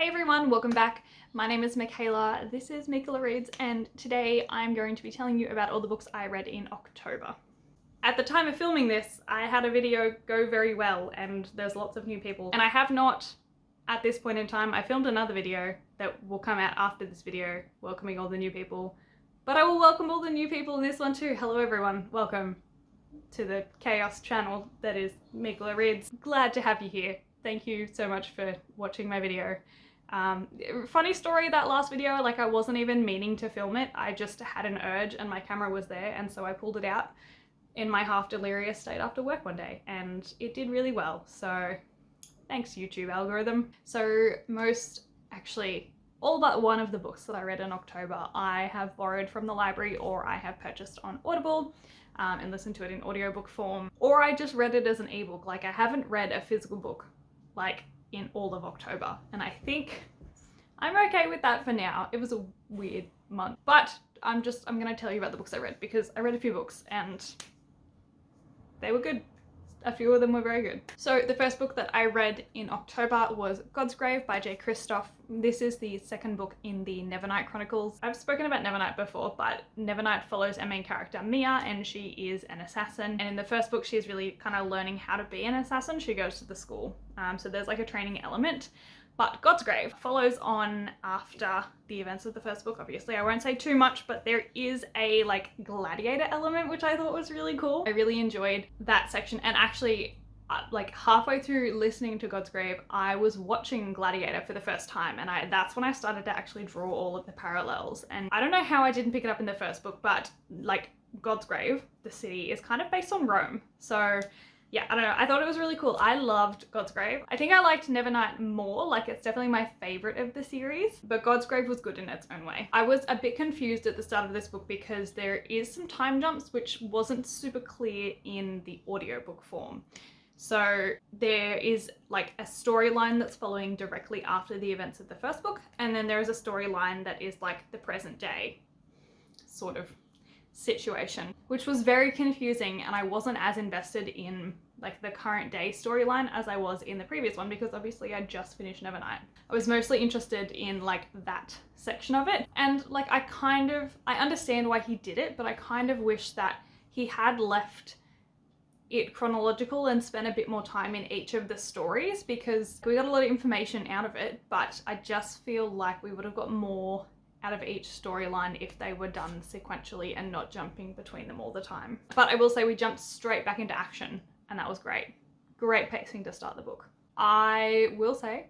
Hey everyone, welcome back. My name is Michaela, this is Meekela Reads, and today I'm going to be telling you about all the books I read in October. At the time of filming this, I had a video go very well and there's lots of new people. And I have not, at this point in time, I filmed another video that will come out after this video, welcoming all the new people. But I will welcome all the new people in this one too. Hello everyone, welcome to the chaos channel that is Meekela Reads. Glad to have you here. Thank you so much for watching my video. Funny story, that last video, like I wasn't even meaning to film it. I just had an urge and my camera was there, and so I pulled it out in my half delirious state after work one day, and it did really well. So thanks YouTube algorithm. So all but one of the books that I read in October I have borrowed from the library, or I have purchased on Audible and listened to it in audiobook form, or I just read it as an ebook. Like I haven't read a physical book like in all of October, and I think I'm okay with that for now. It was a weird month, but I'm gonna tell you about the books I read, because I read a few books and they were good. A few of them were very good. So the first book that I read in October was Godsgrave by Kristoff. This is the second book in the Nevernight Chronicles. I've spoken about Nevernight before, but Nevernight follows our main character Mia, and she is an assassin. And in the first book, she's really kind of learning how to be an assassin. She goes to the school. So there's like a training element. But Godsgrave follows on after the events of the first book. Obviously, I won't say too much, but there is a like gladiator element, which I thought was really cool. I really enjoyed that section, and actually like halfway through listening to Godsgrave, I was watching Gladiator for the first time, and that's when I started to actually draw all of the parallels. And I don't know how I didn't pick it up in the first book, but like Godsgrave, the city, is kind of based on Rome. So yeah, I don't know, I thought it was really cool. I loved Godsgrave. I think I liked Nevernight more, like it's definitely my favorite of the series, but Godsgrave was good in its own way. I was a bit confused at the start of this book because there is some time jumps which wasn't super clear in the audiobook form. So there is like a storyline that's following directly after the events of the first book, and then there is a storyline that is like the present day sort of situation, which was very confusing, and I wasn't as invested in like the current day storyline as I was in the previous one, because obviously I just finished Nevernight. I was mostly interested in like that section of it, and like I understand why he did it, but I kind of wish that he had left it chronological and spent a bit more time in each of the stories, because we got a lot of information out of it, but I just feel like we would have got more out of each storyline if they were done sequentially and not jumping between them all the time. But I will say we jumped straight back into action, and that was great. Great pacing to start the book. I will say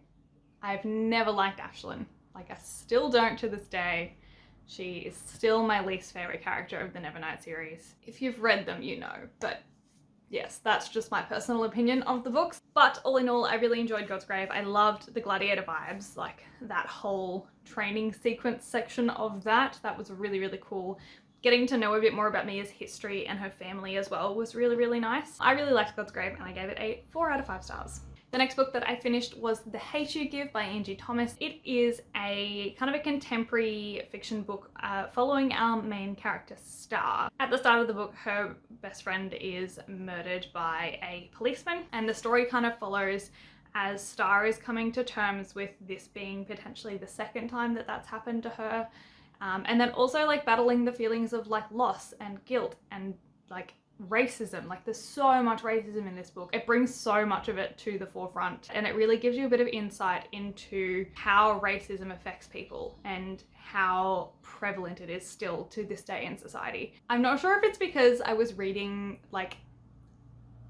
I've never liked Ashlyn. Like I still don't to this day. She is still my least favorite character of the Nevernight series. If you've read them, you know, but yes, that's just my personal opinion of the books. But all in all, I really enjoyed Godsgrave. I loved the gladiator vibes, like that whole training sequence section of that. That was really, really cool. Getting to know a bit more about Mia's history and her family as well was really, really nice. I really liked Godsgrave, and I gave it a 4 out of 5 stars. The next book that I finished was The Hate You Give by Angie Thomas. It is a kind of a contemporary fiction book following our main character Star. At the start of the book, her best friend is murdered by a policeman, and the story kind of follows as Star is coming to terms with this being potentially the second time that that's happened to her, and then also like battling the feelings of like loss and guilt and like racism. Like there's so much racism in this book. It brings so much of it to the forefront, and it really gives you a bit of insight into how racism affects people and how prevalent it is still to this day in society. I'm not sure if it's because I was reading like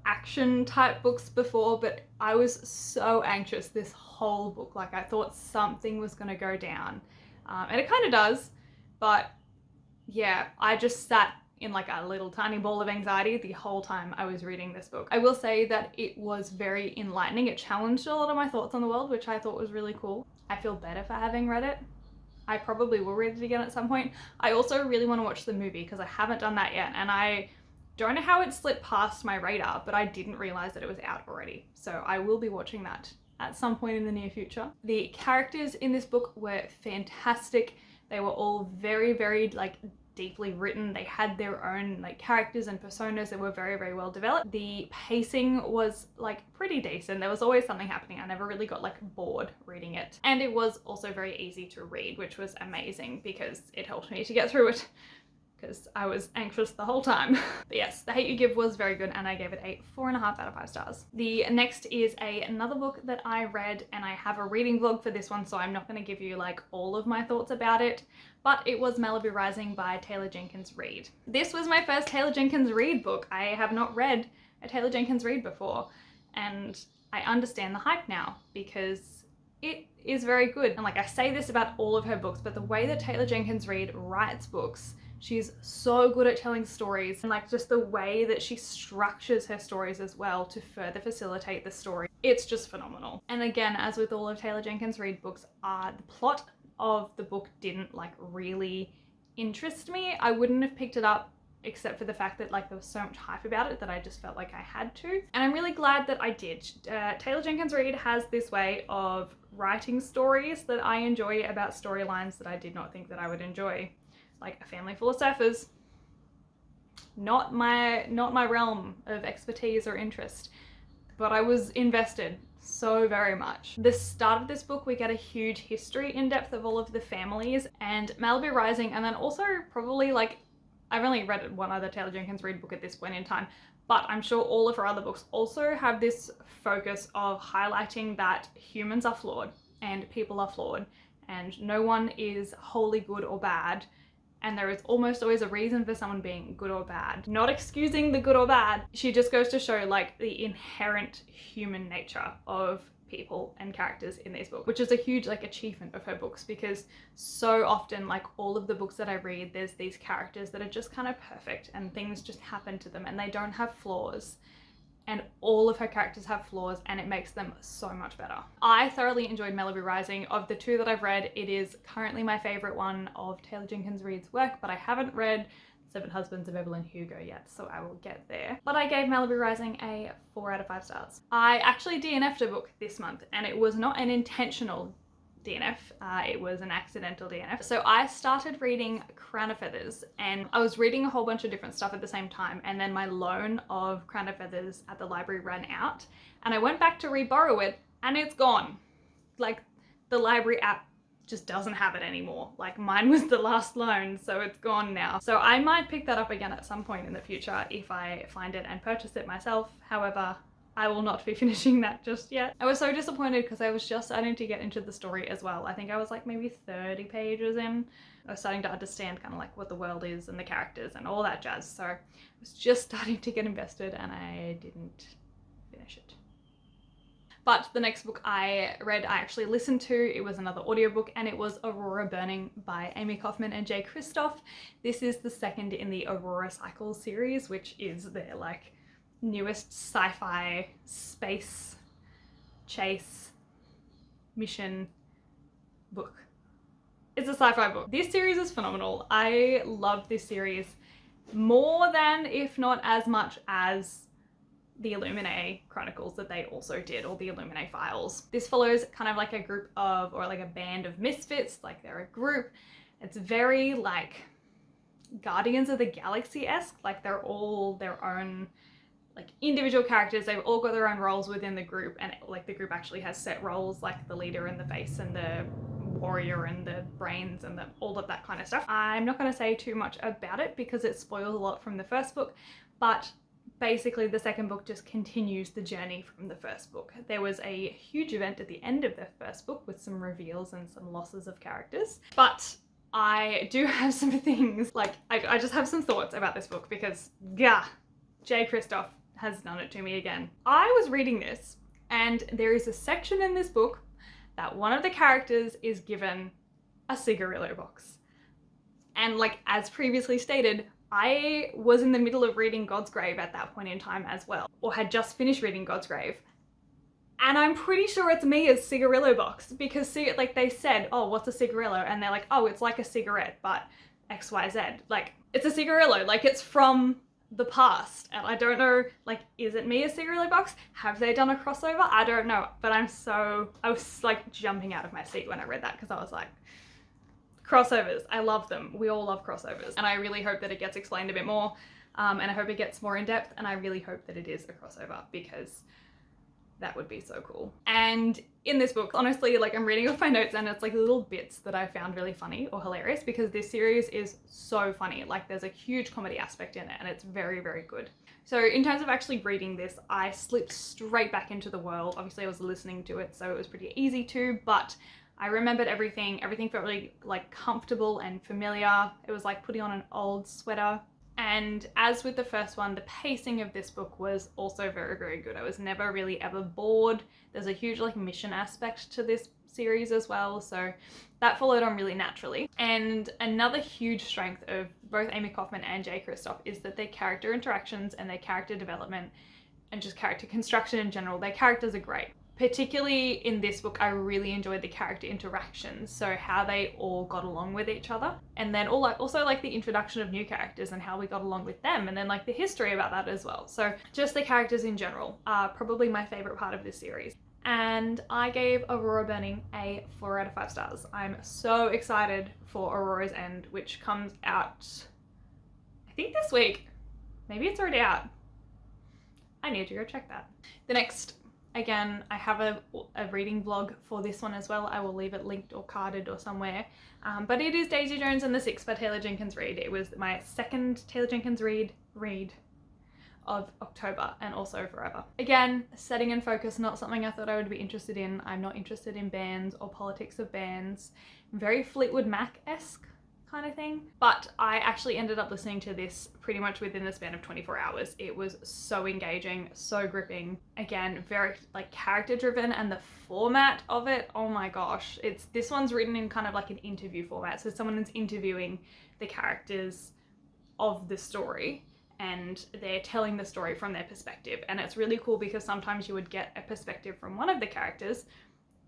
action type books before, but I was so anxious this whole book. Like I thought something was gonna go down, and it kind of does, but yeah, I just sat in like a little tiny ball of anxiety the whole time I was reading this book. I will say that it was very enlightening. It challenged a lot of my thoughts on the world, which I thought was really cool. I feel better for having read it. I probably will read it again at some point. I also really want to watch the movie because I haven't done that yet, and I don't know how it slipped past my radar, but I didn't realize that it was out already. So I will be watching that at some point in the near future. The characters in this book were fantastic. They were all very, very like deeply written. They had their own like characters and personas that were very, very well developed. The pacing was like pretty decent. There was always something happening. I never really got like bored reading it. And it was also very easy to read, which was amazing because it helped me to get through it, because I was anxious the whole time. But yes, The Hate You Give was very good and I gave it a 4.5 out of 5 stars. The next is another book that I read, and I have a reading vlog for this one, so I'm not going to give you like all of my thoughts about it, but it was Malibu Rising by Taylor Jenkins Reid. This was my first Taylor Jenkins Reid book. I have not read a Taylor Jenkins Reid before, and I understand the hype now because it is very good. And like I say this about all of her books, but the way that Taylor Jenkins Reid writes books, she's so good at telling stories, and like just the way that she structures her stories as well to further facilitate the story. It's just phenomenal. And again, as with all of Taylor Jenkins Reid books, the plot of the book didn't like really interest me. I wouldn't have picked it up except for the fact that like there was so much hype about it that I just felt like I had to. And I'm really glad that I did. Taylor Jenkins Reid has this way of writing stories that I enjoy about storylines that I did not think that I would enjoy. Like A Family Full of Surfers. Not my realm of expertise or interest, but I was invested so very much. The start of this book, we get a huge history in depth of all of the families and Malibu Rising, and then also probably like, I've only read one other Taylor Jenkins Reid book at this point in time, but I'm sure all of her other books also have this focus of highlighting that humans are flawed and people are flawed and no one is wholly good or bad. And there is almost always a reason for someone being good or bad. Not excusing the good or bad. She just goes to show like the inherent human nature of people and characters in these books, which is a huge like achievement of her books, because so often like all of the books that I read, there's these characters that are just kind of perfect and things just happen to them and they don't have flaws. And all of her characters have flaws and it makes them so much better. I thoroughly enjoyed Malibu Rising. Of the two that I've read, it is currently my favorite one of Taylor Jenkins Reid's work, but I haven't read Seven Husbands of Evelyn Hugo yet, so I will get there. But I gave Malibu Rising a 4 out of 5 stars. I actually DNF'd a book this month, and it was not an intentional DNF, it was an accidental DNF. So I started reading Crown of Feathers, and I was reading a whole bunch of different stuff at the same time, and then my loan of Crown of Feathers at the library ran out, and I went back to re-borrow it, and it's gone. Like, the library app just doesn't have it anymore. Like, mine was the last loan, so it's gone now. So I might pick that up again at some point in the future if I find it and purchase it myself. However, I will not be finishing that just yet. I was so disappointed because I was just starting to get into the story as well. I think I was like maybe 30 pages in. I was starting to understand kind of like what the world is and the characters and all that jazz. So I was just starting to get invested and I didn't finish it. But the next book I read, I actually listened to. It was another audiobook and it was Aurora Burning by Amy Kaufman and Kristoff. This is the second in the Aurora Cycles series, which is their like newest sci-fi space chase mission book. It's a sci-fi book. This series is phenomenal. I love this series more than, if not as much as, the Illuminae Chronicles that they also did, or the Illuminae Files. This follows kind of like a group of, or like a band of misfits, like they're a group. It's very like Guardians of the Galaxy-esque, like they're all their own like individual characters. They've all got their own roles within the group, and like the group actually has set roles, like the leader and the face and the warrior and the brains and all of that kind of stuff. I'm not going to say too much about it because it spoils a lot from the first book, but basically the second book just continues the journey from the first book. There was a huge event at the end of the first book with some reveals and some losses of characters, but I do have some things, like I just have some thoughts about this book because yeah, Kristoff has done it to me again. I was reading this and there is a section in this book that one of the characters is given a cigarillo box. And like, as previously stated, I was in the middle of reading Godsgrave at that point in time as well, or had just finished reading Godsgrave. And I'm pretty sure it's Mia's cigarillo box because see, like they said, oh, what's a cigarillo? And they're like, oh, it's like a cigarette, but XYZ. Like, it's a cigarillo, like it's from the past. And I don't know, like, is it Mia's cigarillo box? Have they done a crossover? I don't know, but I was like jumping out of my seat when I read that because I was like, Crossovers, I love them. We all love crossovers. And I really hope that it gets explained a bit more. And I hope it gets more in depth. And I really hope that it is a crossover, because that would be so cool. And in this book, honestly, like, I'm reading off my notes and it's like little bits that I found really funny or hilarious, because this series is so funny. Like, there's a huge comedy aspect in it and it's very, very good. So in terms of actually reading this, I slipped straight back into the world. Obviously I was listening to it, so it was pretty easy to, but I remembered everything. Everything felt really like comfortable and familiar. It was like putting on an old sweater. And as with the first one, the pacing of this book was also very, very good. I was never really ever bored. There's a huge like mission aspect to this series as well, so that followed on really naturally. And another huge strength of both Amy Kaufman and Kristoff is that their character interactions and their character development and just character construction in general, their characters are great. Particularly in this book, I really enjoyed the character interactions, so how they all got along with each other, and then also like the introduction of new characters and how we got along with them, and then like the history about that as well. So just the characters in general are probably my favorite part of this series. And I gave Aurora Burning a 4 out of 5 stars. I'm so excited for Aurora's End, which comes out, I think this week. Maybe it's already out. I need to go check that. The next, again, I have a reading vlog for this one as well. I will leave it linked or carded or somewhere. But it is Daisy Jones and the Six by Taylor Jenkins Reid. It was my second Taylor Jenkins Reid of October, and also forever. Again, setting and focus, not something I thought I would be interested in. I'm not interested in bands or politics of bands. Very Fleetwood Mac-esque kind of thing. But I actually ended up listening to this pretty much within the span of 24 hours. It was so engaging, so gripping. Again, very like character driven, and the format of it, oh my gosh. This one's written in kind of like an interview format. So someone is interviewing the characters of the story, and they're telling the story from their perspective. And it's really cool because sometimes you would get a perspective from one of the characters,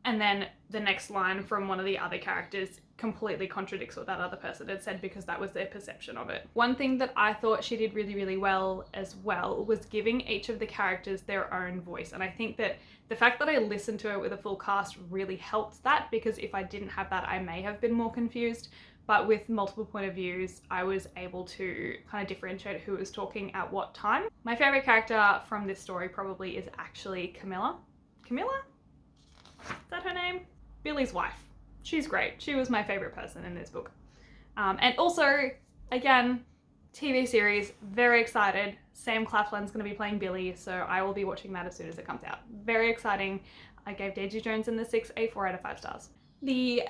and then the next line from one of the other characters completely contradicts what that other person had said, because that was their perception of it. One thing that I thought she did really, really well as well was giving each of the characters their own voice. And I think that the fact that I listened to it with a full cast really helped that, because if I didn't have that, I may have been more confused. But with multiple point of views, I was able to kind of differentiate who was talking at what time. My favorite character from this story probably is actually Camilla. Camilla? Is that her name? Billy's wife. She's great. She was my favorite person in this book. And also, again, TV series, very excited. Sam Claflin's going to be playing Billy, so I will be watching that as soon as it comes out. Very exciting. I gave Daisy Jones and the Six a 4 out of 5 stars. The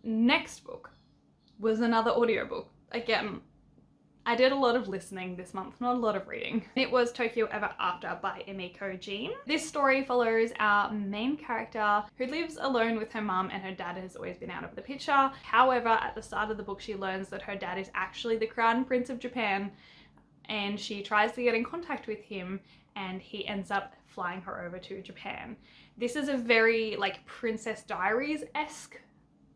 next book was another audiobook. Again, I did a lot of listening this month, not a lot of reading. It was Tokyo Ever After by Emiko Jean. This story follows our main character who lives alone with her mum, and her dad has always been out of the picture. However, at the start of the book, she learns that her dad is actually the Crown Prince of Japan, and she tries to get in contact with him, and he ends up flying her over to Japan. This is a very like Princess Diaries-esque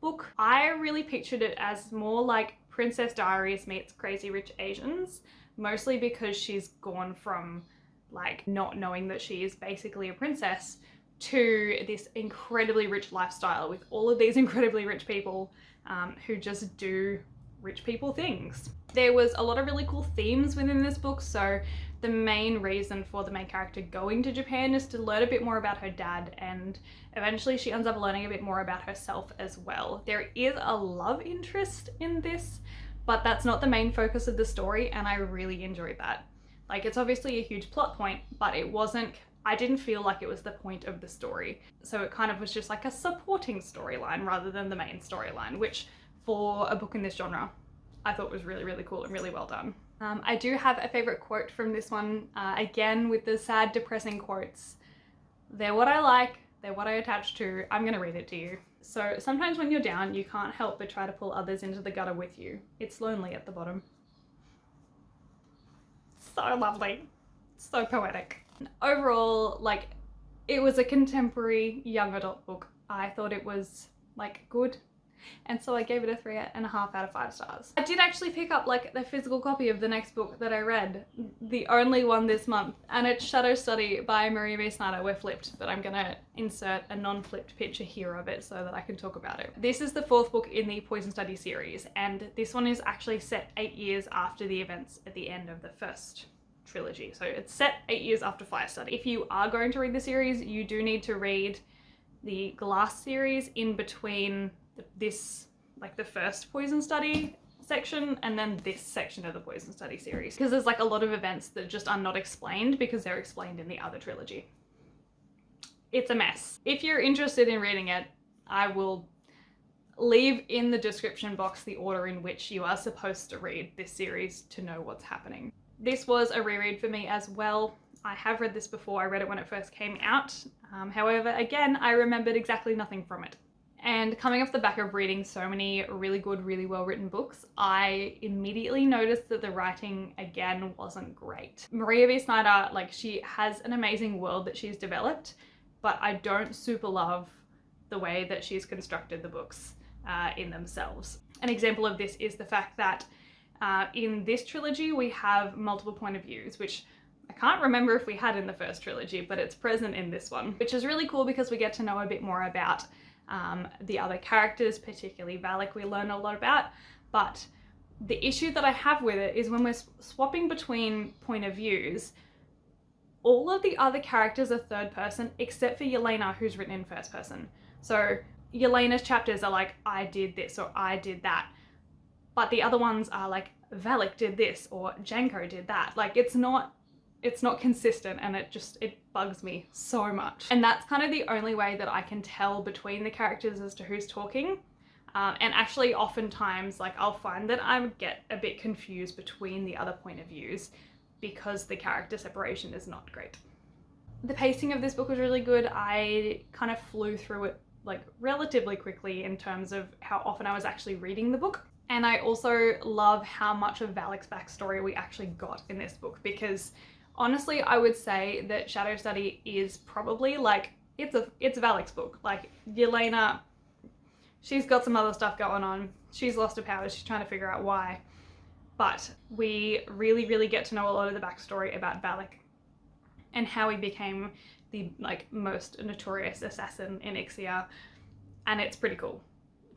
book. I really pictured it as more like Princess Diaries meets Crazy Rich Asians, mostly because she's gone from like not knowing that she is basically a princess to this incredibly rich lifestyle with all of these incredibly rich people who just do rich people things. There was a lot of really cool themes within this book. So the main reason for the main character going to Japan is to learn a bit more about her dad, and eventually she ends up learning a bit more about herself as well. There is a love interest in this, but that's not the main focus of the story, and I really enjoyed that. Like, it's obviously a huge plot point, but I didn't feel like it was the point of the story. So it kind of was just like a supporting storyline rather than the main storyline, which for a book in this genre, I thought was really, really cool and really well done. I do have a favorite quote from this one. Again, with the sad, depressing quotes. They're what I like, they're what I attach to. I'm gonna read it to you. So, sometimes when you're down, you can't help but try to pull others into the gutter with you. It's lonely at the bottom. So lovely. So poetic. Overall, like, it was a contemporary young adult book. I thought it was like good. And so I gave it a 3.5 out of 5 stars. I did actually pick up like the physical copy of the next book that I read, the only one this month, and it's Shadow Study by Maria B. Snyder. We're flipped, but I'm gonna insert a non-flipped picture here of it so that I can talk about it. This is the 4th book in the Poison Study series, and this one is actually set 8 years after the events at the end of the first trilogy. So it's set 8 years after Fire Study. If you are going to read the series, you do need to read the Glass series in between this, like the first Poison Study section and then this section of the Poison Study series, because there's like a lot of events that just are not explained because they're explained in the other trilogy. It's a mess. If you're interested in reading it, I will leave in the description box the order in which you are supposed to read this series to know what's happening. This was a reread for me as well. I have read this before. I read it when it first came out. However, again, I remembered exactly nothing from it. And coming off the back of reading so many really good, really well-written books, I immediately noticed that the writing, again, wasn't great. Maria B. Snyder, like, she has an amazing world that she's developed, but I don't super love the way that she's constructed the books in themselves. An example of this is the fact that in this trilogy, we have multiple point of views, which I can't remember if we had in the first trilogy, but it's present in this one, which is really cool because we get to know a bit more about the other characters, particularly Valak, we learn a lot about. But the issue that I have with it is when we're swapping between point of views, all of the other characters are third person except for Yelena, who's written in first person. So Yelena's chapters are like, I did this or I did that. But the other ones are like, Valak did this or Janko did that. Like, it's not consistent, and it bugs me so much. And that's kind of the only way that I can tell between the characters as to who's talking. And actually oftentimes, like, I'll find that I would get a bit confused between the other point of views because the character separation is not great. The pacing of this book was really good. I kind of flew through it like relatively quickly in terms of how often I was actually reading the book. And I also love how much of Valak's backstory we actually got in this book, because honestly, I would say that Shadow Study is probably like, it's Valak's book. Like, Yelena, she's got some other stuff going on. She's lost her powers. She's trying to figure out why. But we really, really get to know a lot of the backstory about Valak and how he became the like most notorious assassin in Ixia. And it's pretty cool.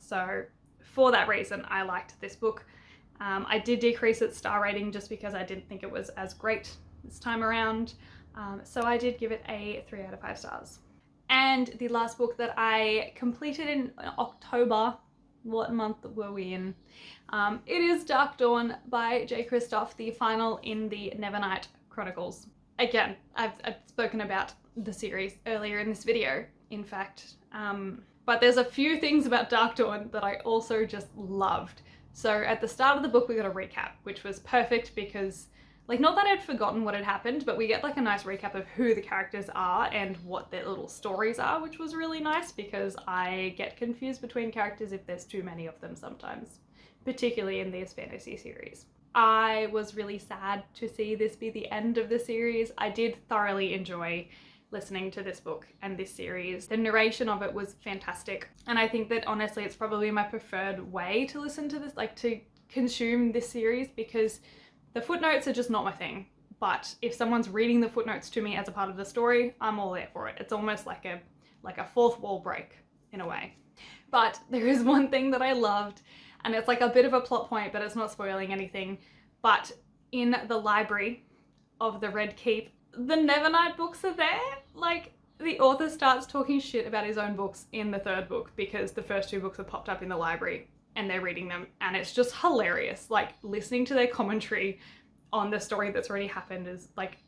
So for that reason, I liked this book. I did decrease its star rating just because I didn't think it was as great this time around. So I did give it a 3 out of 5 stars. And the last book that I completed in October, what month were we in? It is Darkdawn by J. Kristoff, the final in the Nevernight Chronicles. Again, I've spoken about the series earlier in this video, in fact. But there's a few things about Darkdawn that I also just loved. So at the start of the book, we got a recap, which was perfect because, like, not that I'd forgotten what had happened, but we get like a nice recap of who the characters are and what their little stories are, which was really nice because I get confused between characters if there's too many of them sometimes, particularly in these fantasy series. I was really sad to see this be the end of the series. I did thoroughly enjoy listening to this book and this series. The narration of it was fantastic. And I think that honestly, it's probably my preferred way to listen to this, like to consume this series, because the footnotes are just not my thing. But if someone's reading the footnotes to me as a part of the story, I'm all there for it. It's almost like a fourth wall break in a way. But there is one thing that I loved, and it's like a bit of a plot point, but it's not spoiling anything. But in the library of the Red Keep, the Nevernight books are there. Like, the author starts talking shit about his own books in the 3rd book because the first 2 books have popped up in the library and they're reading them, and it's just hilarious. Like, listening to their commentary on the story that's already happened is like,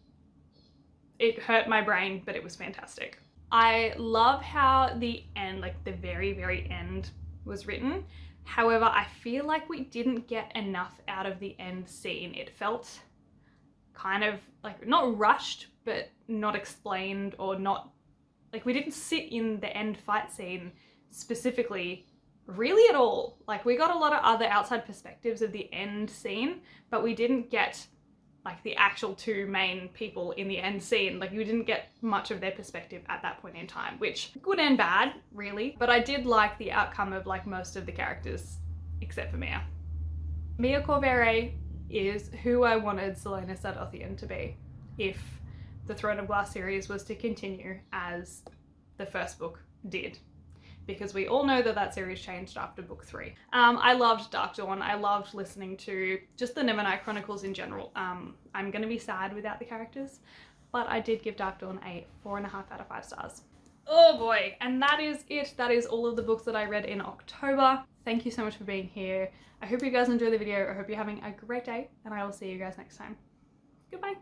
it hurt my brain, but it was fantastic. I love how the end, like the very, very end was written. However, I feel like we didn't get enough out of the end scene. It felt kind of like not rushed, but not explained, or not like we didn't sit in the end fight scene specifically really at all. Like, we got a lot of other outside perspectives of the end scene, but we didn't get like the actual two main people in the end scene. Like you didn't get much of their perspective at that point in time, which good and bad really, but I did like the outcome of like most of the characters except for Mia. Mia Corvere is who I wanted Selena Sadothian to be if the Throne of Glass series was to continue as the first book did, because we all know that that series changed after book 3. I loved Darkdawn. I loved listening to just the Nevernight Chronicles in general. I'm gonna be sad without the characters, but I did give Darkdawn a 4.5 out of 5 stars. Oh boy, and that is it. That is all of the books that I read in October. Thank you so much for being here. I hope you guys enjoyed the video. I hope you're having a great day, and I will see you guys next time. Goodbye.